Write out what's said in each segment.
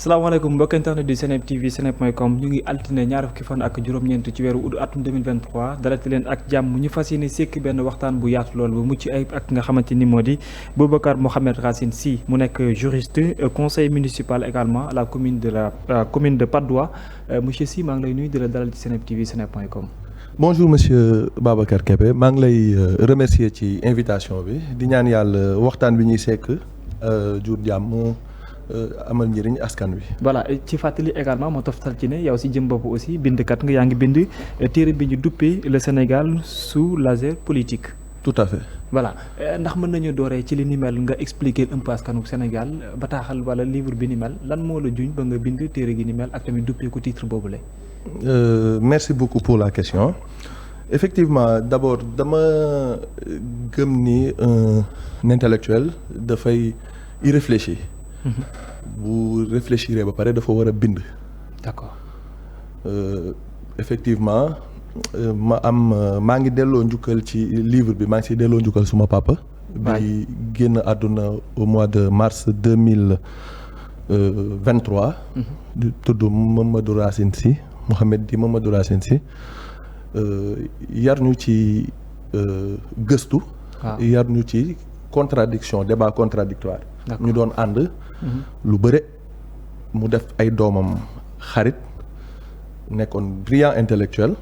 salaamaaleykum mbokk internet di Seneweb TV seneweb.com ñu ngi altine ñaar fukki fan ak juróom-ñeent ci weeru août atum 2023 dalati leen ak jàmm ñu fas yéene sekk benn waxtaan bu yaatu lool bu mucc ayib ak nga xamante ni moo di Boubacar Mohamed Racine Sy mu nekk juriste conseil municipal également à la commune de Patte d'Oie monsieur Sy maa ngi lay nuyu di la dalal ci Seneweb TV seneweb.com. Bonjour monsieur Babacar Kébé maa ngi lay remercier ci invitation bi di ñaan yàlla waxtaan bi ñuy sekk jur jàmm amal njëriñ askan wi. voilà ci fàttali également moo toftal ci ne yow si jëm bopp aussi bindkat nga yaa ngi bind téere bi ñu duppee le Sénégal sous l'azur politique. tout à fait. voilà ndax mën nañu dooree ci li ni mel nga expliquer un peu askanu Sénégal bataaxal wala livre bi ni mel lan moo la juñ ba nga bind téere gi ni mel ak tamit duppee ko titre boobule. Merci beaucoup pour la question. Effectivement d'abord dama gëm ni un intellectuel dafay y réfléchir. bu réfléchir ba pare dafa war a bind. d'accord. Effectivement maa ngi delloo njukkal ci livre bi maa ngi siy delloo njukkal suma papa. bi génn àdduna au mois de mars 2023. tudd Mamadou Racine Sy Mamadou Racine Sy yar ñu ci gëstu. yar ñu ci contradiction débat contradictoire ñu doon ànd. lu bëre mu def ay doomam xarit nekkoon brillant intellectuel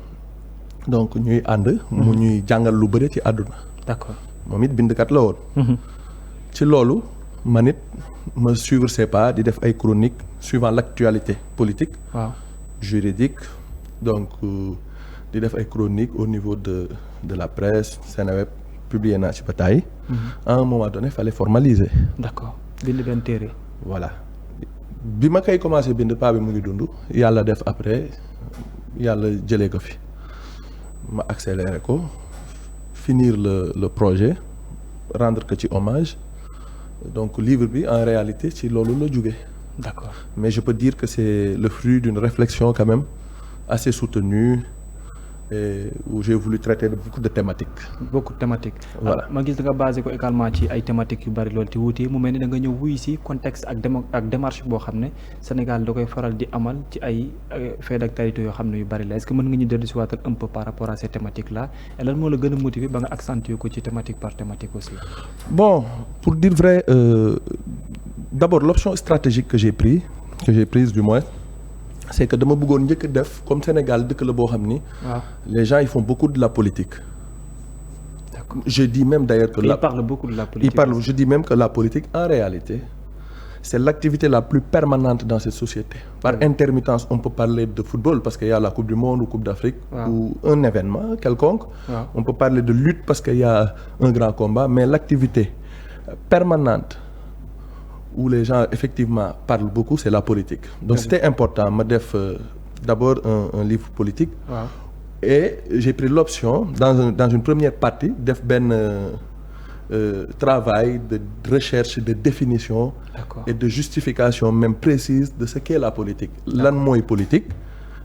donc ñuy ànd. mu ñuy jàngal lu bëre ci àdduna. d'accord moom it bindkat la woon. ci loolu man it ma suivre ses pas di def ay chroniques suivant l'actualité politique. juridique donc di def ay chroniques au niveau de la presse Seneweb publié naa ci ba tàyyi. à un moment donné fallait formaliser. d'accord bind benn téere. voilà bi ma koy commencé bind paa bi mu ngi dund yàlla def après yàlla jëlee ko fi ma accéléré ko finir le projet rendre que ci hommage donc livre bi en réalité ci loolu la jóge. d'accord mais je peux dire que c'est le fruit d'une réflexion quand même assez soutenue et où j'ai voulu traiter de beaucoup de thématiques. Voilà ma gis da nga basé ko également ci ay thématiques yu bari loolu te wuute mu mel ni da nga ñëw wuy si contexte ak démarche boo xam ne Sénégal da koy faral di amal ci ay faits d'actualité yoo xam ne yu bari la est-ce que mën nga ñu dellu si waatal un peu par rapport à ces thématiques là et lan moo la gën a motiver ba nga accentuer ko ci thématique par thématique aussi. Bon pour dire vrai d'abord l'option stratégique que j'ai prise du moins. c'est que dama bëggoon njëkk def comme Sénégal dëkk la boo xam ni. les gens ils font beaucoup de la politique. D'accord. Je dis même d'ailleurs que ils parlent beaucoup de la politique. Je dis même que la politique en réalité c'est l'activité la plus permanente dans cette société. Par intermittence on peut parler de football parce qu'il y a la Coupe du Monde ou Coupe d'Afrique ou un événement quelconque. On peut parler de lutte parce qu'il y a un grand combat mais l'activité permanente où les gens effectivement parlent beaucoup c'est la politique. Donc c'était important ma def d'abord un livre politique. Et j'ai pris l'option dans une première partie def benn travail de recherche de définition. D'accord. Et de justification même précise de ce qu'est la politique. Lan mooy politique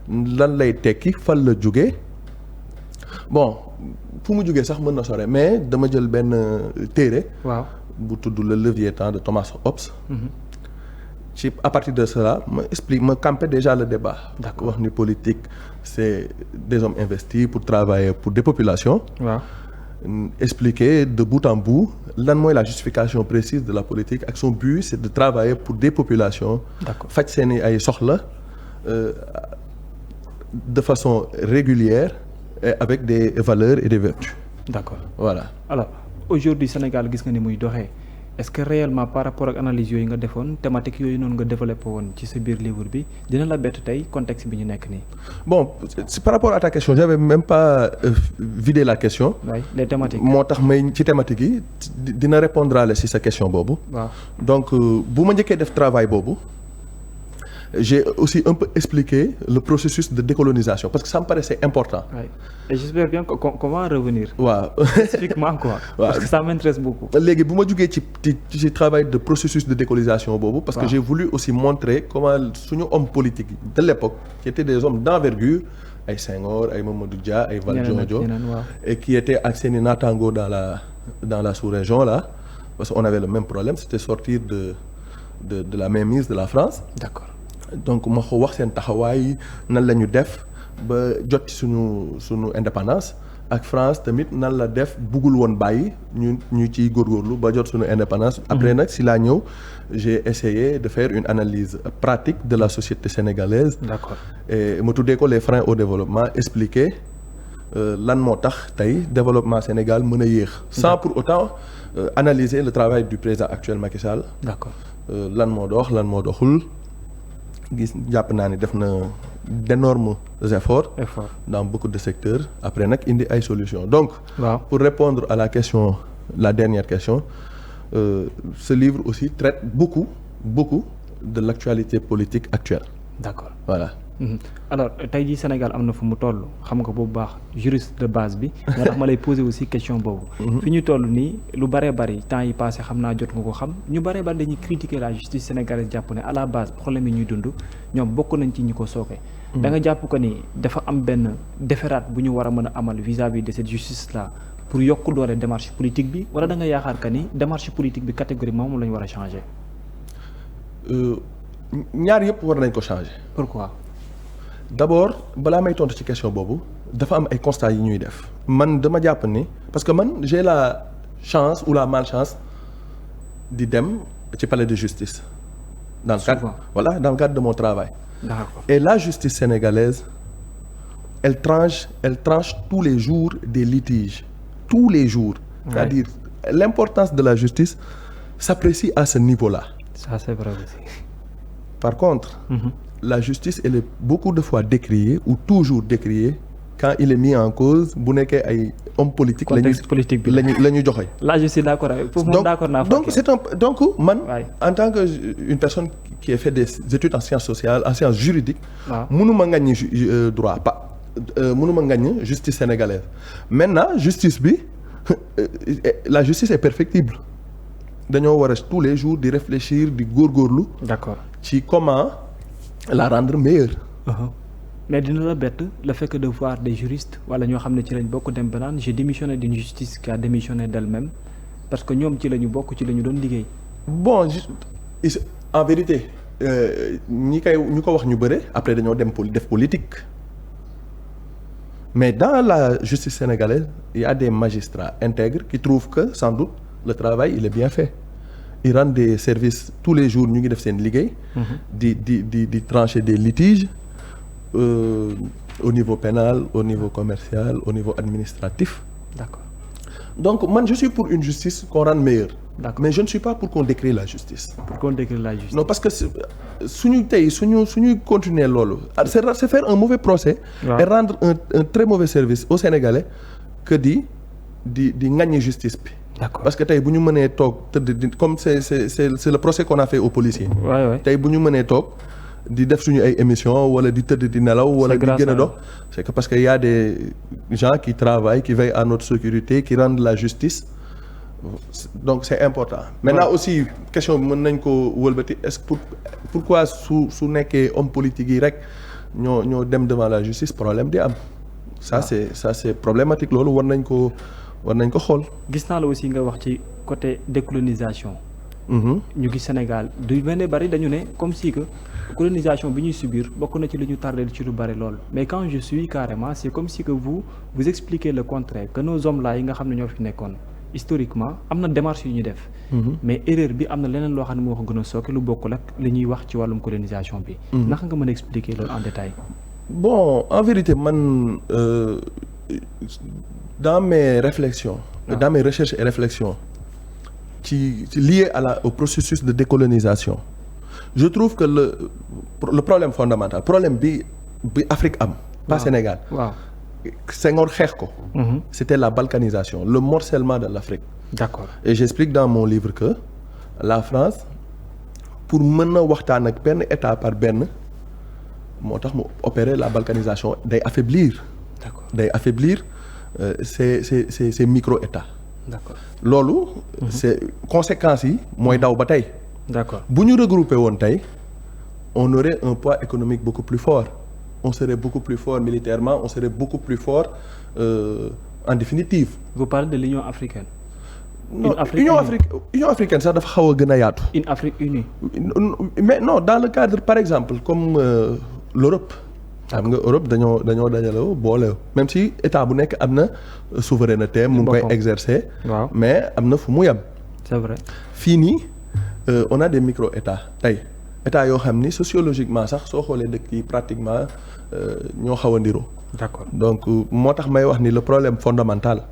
lan lay tekki fan la jóge bon fu mu jógee sax mën na sore mais dama jël benn téere. bu tudd le Léviathan de Thomas Hobbes. ci à partir de cela ma camper déjà le débat. D'accord. wax ni politique c'est des hommes investis pour travailler pour des populations. Expliquer de bout en bout lan mooy la justification précise de la politique ak son but c'est de travailler pour des populations. D'accord. faj seeni ay soxla de façon régulière et avec des valeurs et des vertus. D'accord. Voilà. Alors aujourd'hui Sénégal gis nga ni muy doxee est-ce que réellement par rapport ak analyse yooyu nga defoon thématique yooyu noonu nga développé woon ci sa biir livre bi dina la bett tey contexte bi ñu nekk nii. Bon par rapport à ta question j'avais même pas vidé la question. les thématiques. moo tax may ci thématique yi dina répondre si sa question boobu. Donc bu ma njëkkee def travail boobu. J'ai aussi un peu expliqué le processus de décolonisation parce que ça me paraissait important. Et j'espère bien qu'on va revenir. Spécifiquement quoi. Parce que ça m'intéresse beaucoup. léegi bu ma jógee ci travail de processus de décolonisation boobu. parce que j'ai voulu aussi montrer comment suñu hommes politiques de l'époque qui étaient des hommes d'envergure ay Senghor ay Mamadou Dia ay Valdiodio et qui étaient ak seeni naataango dans la sous-région là parce qu'on avait le même problème c'était sortir de la mainmise de la France. D'accord. donc ma ko wax seen taxawaay nan la ñu def ba jot ci suñu indépendance ak France tamit nan la def buggul woon bàyyi ñu ciy góorgóorlu ba jot suñu indépendance. Après nag si laa ñëw j'ai essayé de faire une analyse pratique de la société sénégalaise. D'accord. Et ma tuddee ko les freins au développement, expliquer lan moo tax tey développement Sénégal mën a yéex. Sans pour autant analyser le travail du président actuel Macky Sall. D'accord. Lan moo dox lan moo doxul gis jàpp naa ni def na d'énormes efforts dans beaucoup de secteurs après nag indi ay solutions donc pour répondre à la question, la dernière question, ce livre aussi traite beaucoup de l'actualité politique actuelle. D'accord. Voilà. Alors tey jii Sénégal am na fu mu toll xam nga bu baax juriste de base bi moo tax ma lay poser aussi question boobu. fi ñu toll nii lu bëree bëri temps yi passé xam naa jot nga ko xam ñu bëree bëri dañuy critiquer la justice sénégalaise jàpp ne à la base problème yi ñuy dund ñoom bokk nañ ci ñi ko sooke. da nga jàpp ko ni dafa am benn déférate bu ñu war a mën a amal vis-à-vis de cette justice là pour yokk doole démarche politique bi wala da nga yaakaar que ni démarche politique bi catégoriquement moom la ñu war a changer. ñaar yëpp war nañ ko changer. Pourquoi? D'abord balaa may tontu ci question boobu dafa am ay constats yi ñuy def man dama jàpp ni parce que man j'ai la chance ou la malchance di dem ci palais de justice. Dans le cadre de mon travail. D'accord. Et la justice sénégalaise elle tranche tous les jours des litiges tous les jours. Ouais. C'est-à-dire l'importance de la justice s'apprécie à ce niveau-là. Ça c'est vrai aussi. Par contre. La justice elle est beaucoup de fois décriée ou toujours décriée quand il est mis en cause bu nekkee ay hommes politiques. contexte politique bi la ñu joxe. Là je suis d'accord avec foofu moom d'accord naa. donc man. En tant que une personne qui a fait des études en sciences sociales en sciences juridiques. mënuma ngañ droit mënuma ngañ justice sénégalaise maintenant justice bi la justice est perfectible dañoo war a tous les jours di réfléchir di góorgóorlu. D'accord. ci comment. La rendre meilleure. Mais dina la bett le fait que de voir des juristes wala ñoo xam ne ci lañ bokk dem ba naan j'ai démissionné d'une justice qui a démissionné d'elle-même parce que ñoom ci la ñu bokk ci la ñu doon liggéey. Bon en vérité ñu ko wax ñu bëre après dañoo dem def politique mais dans la justice sénégalaise il y a des magistrats intègres qui trouvent que sans doute le travail il est bien fait. Ils rendent des services tous les jours ñu ngi def seen liggéey. di trancher des litiges au niveau pénal au niveau commercial au niveau administratif. D'accord. Donc man je suis pour une justice qu'on rende meilleure. D'accord. Mais je ne suis pas pour qu'on décrée la justice. Pour qu'on décrée la justice. Non parce que suñuy continuer loolu c'est faire un mauvais procès. Et rendre un très mauvais service aux Sénégalais que di ŋaññi justice bi. D'accord. Parce que tey bu ñu mënee toog tëdd comme c'est le procès qu'on a fait aux policiers. Tey bu ñu mënee toog di def suñu ay émissions wala di tëdd di nelaw. wala di gën a dox c'est que parce que y a des gens qui travaillent qui veillent à notre sécurité qui rendent la justice donc c'est important. Maintenant aussi question bi mën nañ ko wëlbati est-ce que pourquoi su nekkee homme politique yi rek ñoo dem devant la justice problème di am. Ça c'est problématique loolu war nañ ko xool. Gis naa la aussi nga wax ci côté décolonisation. ñu gis Sénégal du mel ne bari dañu ne comme si que colonisation bi ñuy subir bokk na ci lu ñu tardé ci lu bari lool mais quand je suis carrément c'est comme si que vous expliquez le contraire que nos hommes là yi nga xam ne ñoo fi nekkoon historiquement am na démarche yu ñu def. mais erreur bi am na leneen loo xam ne moo ko gën a sooke lu bokkul ak li ñuy wax ci wàllum colonisation bi. naka nga mën a expliquer loolu en détail. Bon en vérité man. Dans mes réflexions, dans mes recherches et réflexions liées au processus de décolonisation, je trouve que le problème fondamental, problème bi Afrique am, pas Sénégal. Senghor xeex ko. C'était la balkanisation, le morcellement de l'Afrique. D'accord. Et j'explique dans mon livre que la France pour mën a waxtaan ak benn état par benn moo tax mu opérer la balkanisation day affaiblir. D'accord. Day affaiblir ces micro-états. D'accord. Loolu. c'est conséquences yi mooy daw ba tey. D'accord. Bu ñu regrouper woon tey on aurait un poids économique beaucoup plus fort on serait beaucoup plus fort militairement on serait beaucoup plus fort en définitive. Vous parlez de l'Union africaine. non Union africaine sax dafa xaw a gën a yaatu. une Afrique unie. mais non dans le cadre par exemple comme l'Europe. xam nga Europe dañoo dajaloo boole même si état bu nekk am na souveraineté mu ngi koy exercer. waaw mais am na fu mu yem. c'est vrai fii nii on a des micro états tey état yoo xam ni sociologiquement sax soo xoolee dëkk yi pratiquement ñoo xaw a ndiroo. d'accord donc moo tax may wax ni le problème fondamental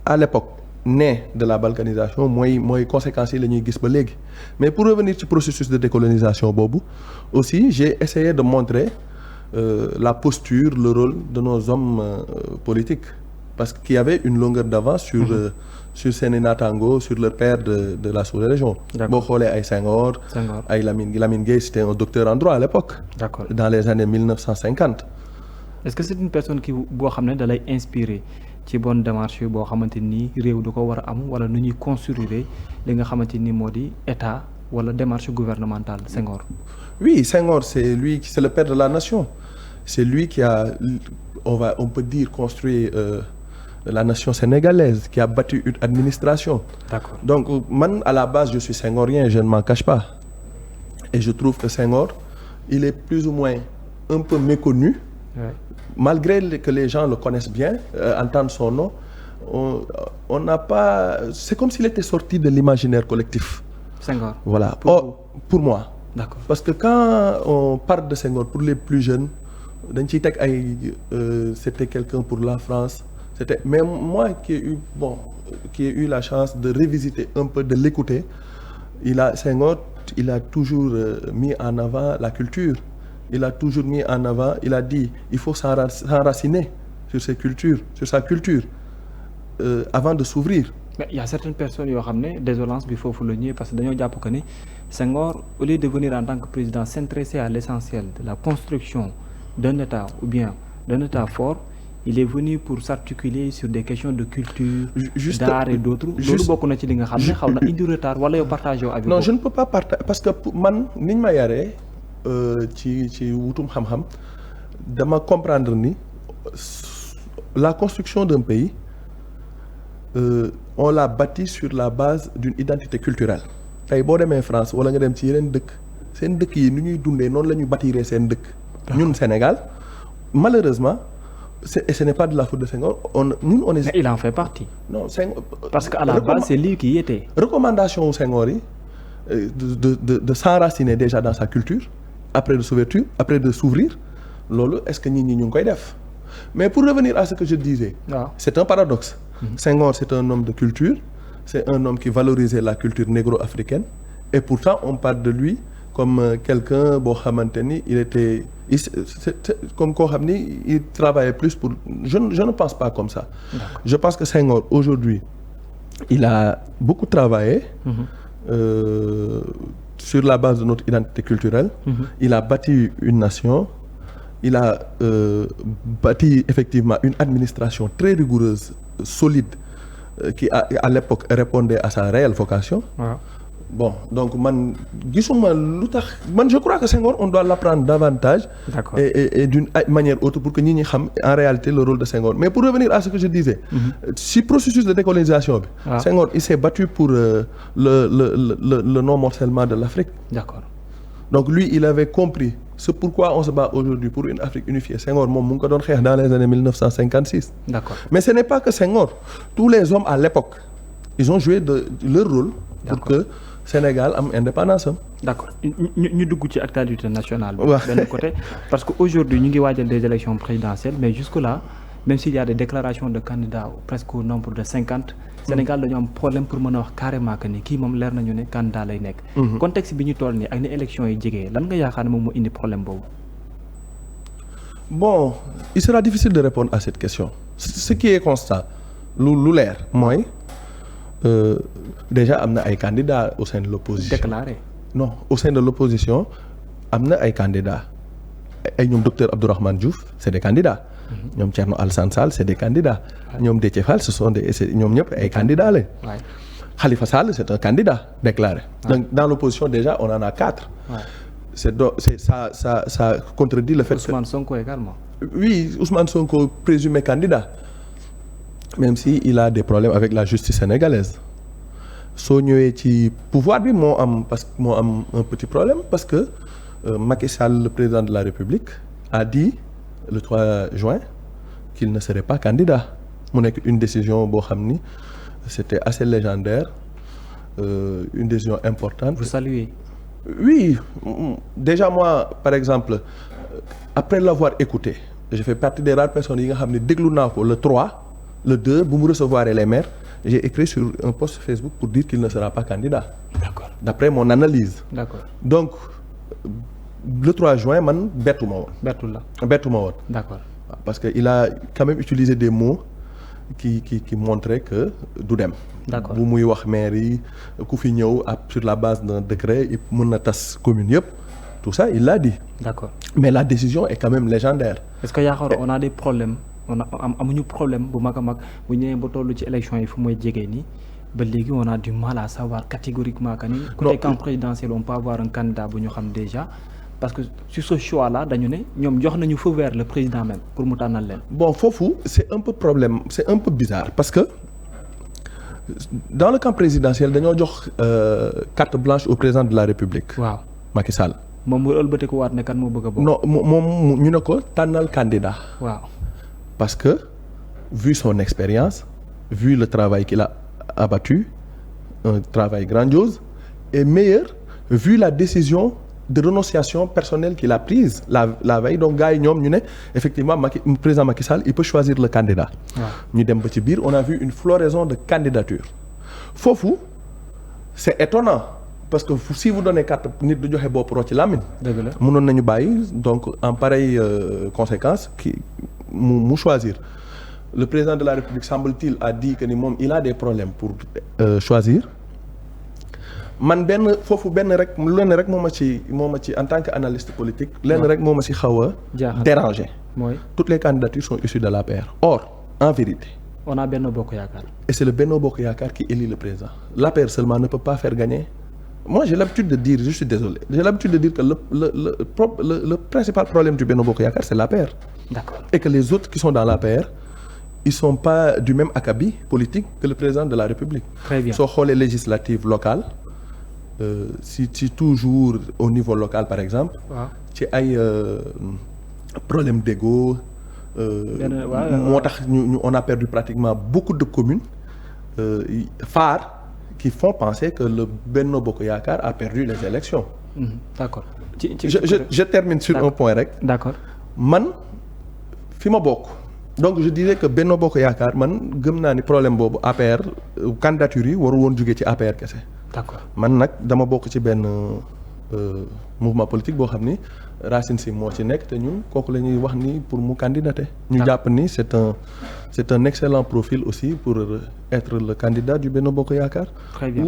à l'époque né de la balkanisation mooy conséquences yi la ñuy gis ba léegi mais pour revenir ci processus de décolonisation boobu aussi j'ai essayé de montrer la posture le rôle de nos hommes politiques parce qu'il y avait une longueur d'avance sur seeni naataango sur leur père de la sous-région. boo xoolee ay Senghor ay Lamine Gueye c'était un docteur en droit à l'époque. D'accord. Dans les années 1950. est-ce que c'est une personne qui boo xam ne da lay inspirer ci bonne démarche boo xamante ni réew du ko war a am wala nu ñuy construire li nga xamante ni moo di état wala démarche gouvernementale Senghor. Oui, Senghor c'est le père de la nation. C'est lui qui a on peut dire construit la nation sénégalaise, qui a bâti une administration. D'accord. Donc man à la base je suis senghorien, je ne m'en cache pas. Et je trouve que Senghor, il est plus ou moins un peu méconnu. Ouais. Malgré que les gens le connaissent bien, entendent son nom, on n'a pas... C'est comme s'il était sorti de l'imaginaire collectif. Senghor. Voilà. Pour moi. D'accord. Parce que quand on parle de Senghor, pour les plus jeunes, c'était quelqu'un pour la France. Mais moi qui ai eu la chance de revisiter un peu, de l'écouter, Senghor, il a toujours mis en avant la culture. Il a toujours mis en avant, il a dit, il faut s'enraciner sur sa culture, avant de s'ouvrir. Mais il y a certaines personnes yoo xam ne désolance bi foofu la ñëwee parce que dañoo jàpp que ni Senghor au lieu de venir en tant que président s'intéresser à l'essentiel de la construction d'un État ou bien d'un État fort, il est venu pour s'articuler sur des questions de culture, d'art et d'autres. Loolu bokk na ci li nga xam ne xaw na indi retard wala yow partagé avec. Non, je ne peux pas partager parce que man niñ ma yaree ci wutum xam-xam dama comprendre ni la construction d'un pays on l'a bâti sur la base d'une identité culturelle. Tey boo demee France wala nga dem ci yeneen dëkk seen dëkk yi ni ñuy dundee noonu la ñu bâtiree seen dëkk. ñun Sénégal malheureusement ce n'est pas de la faute de Senghor on est. Mais il en fait partie. Non Senghor parce que à la base c'est lui qui y était. Recommandation Senghor yi de s'enraciner déjà dans sa culture après de s'ouvrir loolu est-ce que nit ñi ñu ngi koy def mais pour revenir à ce que je disais. waaw c'est un paradoxe. Senghor c'est un homme de culture c'est un homme qui valorisait la culture négro-africaine et pourtant on parle de lui comme quelqu'un boo xamante ni comme koo xam ni il travaillait plus pour je ne pense pas comme ça. D'accord. Je pense que Senghor aujourd'hui il a beaucoup travaillé sur la base de notre identité culturelle. Il a bâti une nation. Il a bâti effectivement une administration très rigoureuse, solide, qui à l'époque répondait à sa réelle vocation. Ouais. Bon, donc je crois que Senghor, on doit l'apprendre davantage. D'accord. Et d'une manière autre pour que nous sachions en réalité le rôle de Senghor. Mais pour revenir à ce que je disais, si processus de décolonisation, Senghor, il s'est battu pour le non-morcellement de l'Afrique. D'accord. Donc lui, il avait compris. C'est pourquoi on se bat aujourd'hui pour une Afrique unifiée. Senghor, dans les années 1956. D'accord. Mais ce n'est pas que Senghor. Tous les hommes à l'époque, ils ont joué leur rôle pour que Sénégal am indépendance am. D'accord ñu dugg ci actualité nationale bi benn côté parce que aujourd'hui ñu ngi waajal des élections présidentielles mais jusque là même s'il y a des déclarations de candidats presque au nombre de 50 Sénégal dañu am problème pour mën a wax carrément que ni kii moom leer nañu ne candidat lay nekk. Contexte bi ñu toll nii ak ni élections yi jegee lan nga yaakaar ne moom moo indi problème boobu. Bon, il sera difficile de répondre à cette question. Ce qui est constant lu leer mooy déjà am na ay candidats au sein de l'opposition. Déclaré. Non, au sein de l'opposition am na ay candidats ay ñoom docteur Abdourahmane Diouf c'est des candidats. ñoom Thierno Alassane Sall c'est des candidats. ñoom Déthié Fall ce sont ñoom ñëpp ay candidats lañ. Khalifa Sall c'est un candidat déclaré. Donc dans l'opposition déjà on en a 4. Ça contredit le fait. Ousmane Sonko également. Oui, Ousmane Sonko présumé candidat. même si il a des problèmes avec la justice sénégalaise. soo ñëwee ci pouvoir bi moo am un petit problème parce que Macky Sall, le président de la République, a dit le 3 juin qu'il ne serait pas candidat. mu nekk une décision boo xam ni c'était assez légendaire, une décision importante. Vous saluez? Oui, déjà moi par exemple après l'avoir écouté, je fais partie des rares personnes yi nga xam ne déglu naa ko le 3 le 2 bu mu recevoir les maires, j'ai écrit sur un post Facebook pour dire qu'il ne sera pas candidat. D'accord. D'après mon analyse. D'accord. Donc le 3 juin man bettu ma woon. bettu ma woon. D'accord. Parce que il a quand même utilisé des mots qui montraient que du dem. D'accord. bu muy wax maire yi ku fi ñëw sur la base d'un décret mën na tas commune yëpp, tout ça il l'a dit. D'accord. Mais la décision est quand même légendaire. Est-ce que yaakaar on a des problèmes amuñu problème bu mag a mag bu ñëwee ba tollu ci élection yi fu mooy jege nii ba léegi on a du mal à savoir catégoriquement que ni côté camp présidentiel on peut avoir un candidat bu ñu xam déjà, parce que sur ce choix là dañu ne ñoom jox nañu feu vert le président même pour mu tànnal leen. Bon foofu c'est un peu problème, c'est un peu bizarre parce que dans le camp présidentiel dañoo jox carte blanche au président de la République. waaw Macky Sall. moom mu ëlbati ko waat ne kan moo bëgg a bokk. non moom ñu ne ko tànnal candidat. waaw parce que vu son expérience, vu le travail qu'il a abattu, un travail grandiose, et meilleur vu la décision de renonciation personnelle qu'il a prise la veille. Donc gars yi ñoom ñu ne effectivement président Macky Sall il peut choisir le candidat. ñu dem ba ci biir on a vu une floraison de candidatures. Foofu c'est étonnant parce que si vous donnez carte nit du joxe bopp rocc ci làmmiñ. dëgg la mënoon nañu bàyyi donc en pareille conséquence mu choisir. Le président de la République semble-t-il a dit que ni moom il a des problèmes pour choisir. Man lenn rek moo ma ci en tant qu'analyste politique lenn rek moo ma ci xaw a déranger. mooy toutes les candidatures sont issues de l'APR. Or en vérité on a Benno Bokk Yaakaar. et c'est le Benno Bokk Yaakaar qui élit le président. L'APR seulement ne peut pas faire gagner. Moi j'ai l'habitude de dire, je suis désolé, j'ai l'habitude de dire que le principal problème du Benno Bokk Yaakaar c'est l'APR. D'accord. Et que les autres qui sont dans l'APR ils sont pas du même acabit politique que le président de la République. Très bien. Soo xoolee législatives locales si toujours au niveau local par exemple. ci ay problème d'ego. moo tax on a perdu pratiquement beaucoup de communes phares qui font penser que le Benno Bokk Yaakaar a perdu les élections. D'accord. Je termine sur un point rek. D'accord. Man fi ma bokk. Donc je dirais que Benno Bokk Yaakaar man gëm naa ni problème boobu APR candidature yi waru woon jógee ci APR kese. D'accord. Man nag dama bokk ci benn mouvement politique boo xam ni Racine Sy moo ci nekk te ñun kooku la ñuy wax ni pour mu candidater. ñu jàpp ni c'est un excellent profil aussi pour être le candidat du Benno Bokk Yaakaar. Très bien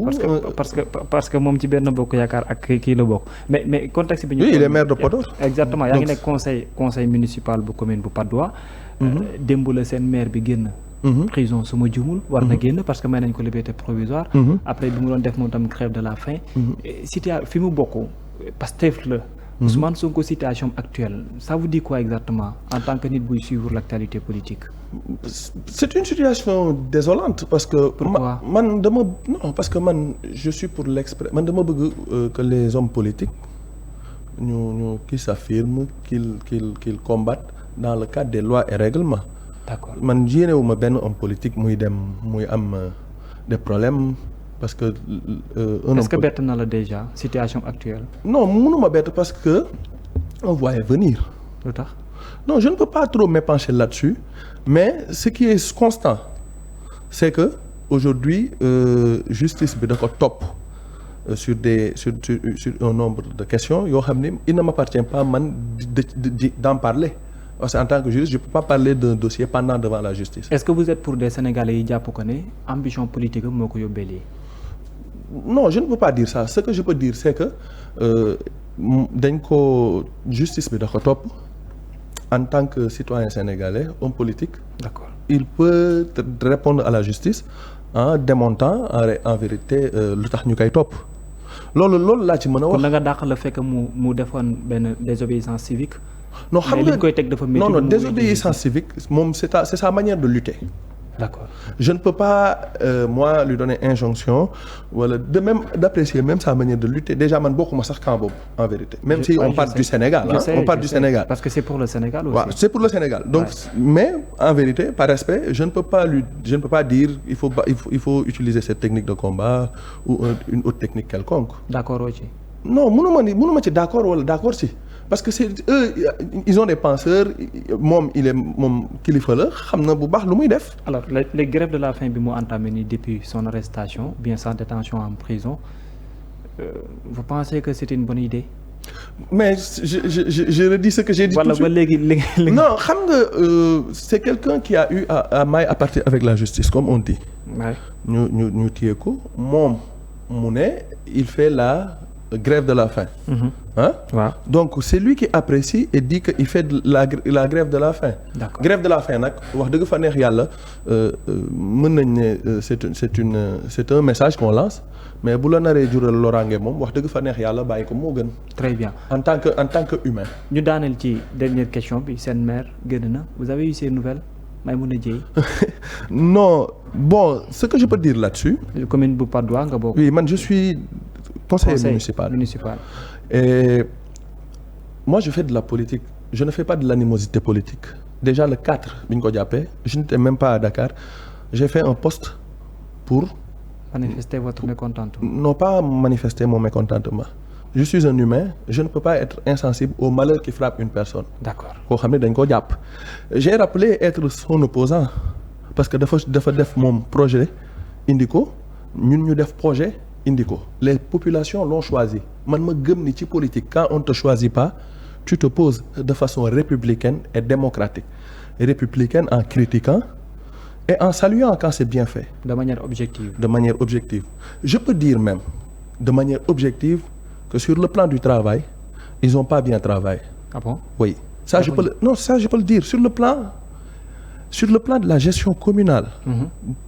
parce que moom ci Benno Bokk Yaakaar ak kii la bokk mais contexte bi. oui il est maire de Podor. exactement yaa ngi nekk conseil municipal bu commune bu Patte d'Oie. démb la seen maire bi génn. prison su ma juumul war na génn parce que may nañ ko liberté provisoire. après bi mu doon def moom tamit grève de la faim. fi mu bokk Pastef la. Ousmane Sonko situation actuelle ça vous dit quoi exactement en tant que nit buy suivre l'actualité politique. C'est une situation désolante parce que. Pourquoi? Parce que je suis pour man dama bëgg que les hommes politiques ñu qui s'affirment qu'ils combattent dans le cadre des lois et règlements. D'accord. Man yéenewuma benn homme politique muy am des problèmes parce que. Est-ce que bett na la déjà situation actuelle. Non mënuma bett parce que on voyait venir. Lu tax. Non je ne peux pas trop m'épancher là-dessus mais ce qui est constant c'est que aujourd'hui justice bi da ko topp sur un nombre de questions yoo xam ne il ne m'appartient pas man d'en parler. Parce qu'en tant que juriste, je ne peux pas parler d'un dossier pendant devant la justice. Est-ce que vous êtes pour des Sénégalais yi jàpp ko ne ambition politique moo ko yóbbee lii. Non, je ne peux pas dire ça. Ce que je peux dire, c'est que justice bi da ko topp en tant que citoyen sénégalais, homme politique. D'accord. Il peut répondre à la justice en démontant en vérité lu tax ñu koy topp. loolu laa ci mën a wax. kon da nga dàq la fekk mu defoon benn désobéissance civique. Non xam nga koy teg dafa métti. Non désobéissance civique moom c'est sa manière de lutter. D'accord. Je ne peux pas moi lui donner injonction wala de même d'apprécier même sa manière de lutter déjà man bokkuma sax camp boobu en vérité. Même si on parle du Sénégal on parle du Sénégal. Parce que c'est pour le Sénégal aussi. Ouais, c'est pour le Sénégal. Donc mais en vérité par respect je ne peux pas dire il faut utiliser cette technique de combat ou une autre technique quelconque. D'accord aussi. Non mënuma ci d'accord wala d'accord si parce que c'est eux ils ont des penseurs moom kilifa la xam na bu baax lu muy def. Alors les grèves de la faim bi mu entamé nii depuis son arrestation bien sa détention en prison vous pensez que c'est une bonne idée. Mais je redis ce que j'ai dit tout de suite. Ba léegi non xam nga c'est quelqu'un qui a eu à maille à partir avec la justice comme on dit. ñu téye ko moom mu ne il fait la grève de la faim. Hein? Ouais. Donc c'est lui qui apprécie et dit que il fait la grève de la faim. D'accord. Grève de la faim nag wax dëgg fa neex yàlla mën nañ ne c'est un message qu'on lance mais bu la naree jural loraange moom wax dëgg fa neex yàlla bàyyi ko moo gën. Très bien. En tant que humain. ñu daaneel ci dernière question bi seen maire génn na vous avez eu ces nouvelles Maïmouna Dièye. Non bon ce que je peux dire là-dessus. commune bu Patte d'Oie nga bokk. Oui man je suis conseiller municipal. Et moi je fais de la politique je ne fais pas de l'animosité politique déjà le 4 bi ñu ko jàppee je n'étais même pas à Dakar j'ai fait un post pour manifester votre mécontentement. Non pas manifester mon mécontentement je suis un humain je ne peux pas être insensible au malheur qui frappe une personne. D'accord. Koo xam ne dañ ko jàpp j'ai rappelé être son opposant parce que dafa def moom projet indi ko ñun ñu def projet indi ko les populations l'ont choisi man ma gëm ni ci politique quand on te choisit pas tu te poses de façon républicaine et démocratique républicaine en critiquant et en saluant quand c'est bien fait. De manière objective. De manière objective. Je peux dire même de manière objective que sur le plan du travail ils n'ont pas bien travaillé. Ah bon? Oui. Ça je peux le dire sur le plan de la gestion communale.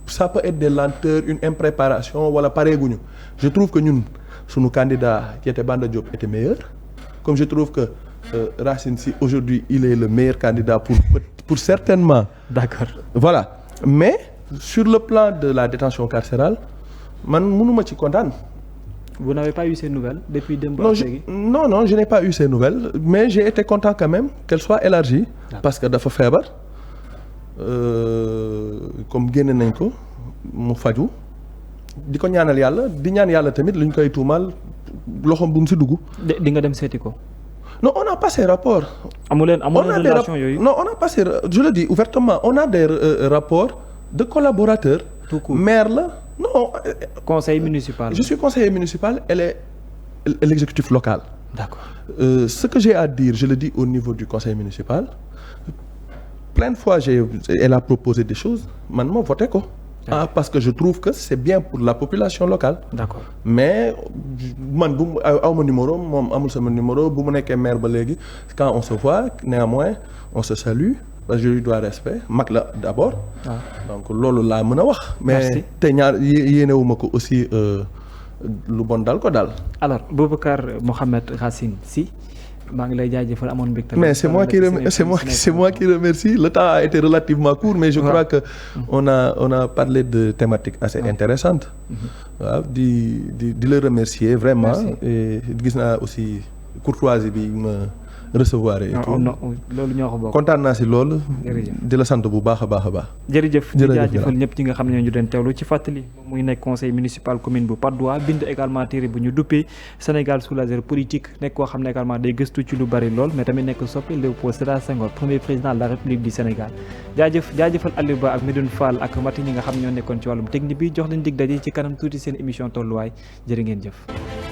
Ça peut être des lenteurs une impréparation wala pareeguñu. Je trouve que ñun sunu candidat qui était Banda Diop était meilleur comme je trouve que Racine Sy aujourd'hui il est le meilleur candidat pour certainement. D'accord. Voilà mais sur le plan de la détention carcérale man mënuma ci kontaan. Vous n'avez pas eu ces nouvelles depuis démb? Non je n'ai pas eu ces nouvelles mais j'ai été content quand même qu'elle soit élargie. Parce que dafa feebar comme génne nañ ko mu faju di ko ñaanal yàlla di ñaan yàlla tamit luñ koy tuumal loxoom bu mu si dugg. di nga dem seeti ko. Non on a passé rapport. amuleen relation yooyu. Non on a passé je le dis ouvertement on a des rapports de collaborateurs. Tout court. Maire la non. Conseil municipal. Je suis conseiller municipal elle est l'exécutif local. D'accord. Ce que j'ai à dire je le dis au niveau du conseil municipal plein de fois elle a proposé des choses man ma voté ko. Parce que je trouve que c'est bien pour la population locale. D'accord. Mais man bu awma numéro moom amul sama numéro bu mu nekkee maire ba léegi quand on se voit néanmoins on se salue parce que je lui dois respect mag la d'abord. Donc loolu laa mën a wax. mais te ñaar yéenewuma ko aussi lu bon dal ko daal. Alors Boubacar Mohamed Racine Sy maa ngi lay jaajëfal amoon mbégte. Mais c'est moi qui remercie. Le temps a été relativement court mais je crois que on a parlé de thématiques assez intéressantes. waaw di la remercier vraiment. Et gis naa aussi courtoisie bi ma recevoir et tout. loolu ñoo ko bokk. kontaan naa si loolu. di la sant bu baax a baax a baax. jërëjëf di jaajëfal ñëpp ñi nga xam ne ñu doon teewlu ci fàttali muy nekk conseil municipal commune bu Patte d'Oie bind également téere bu ñu duppee Sénégal sous l'azur politique nekk koo xam ne également day gëstu ci lu bari lool mais tamit nekk soppi Léopold Sédar Senghor premier président de la République du Sénégal. jaajëfal Aliou Ba ak Medoune Fall ak Mati ñi nga xam ñoo nekkoon ci wàllum technique bi jox leen dig daje ci kanam tuuti seen émission tolluwaay jërë ngeen jëf.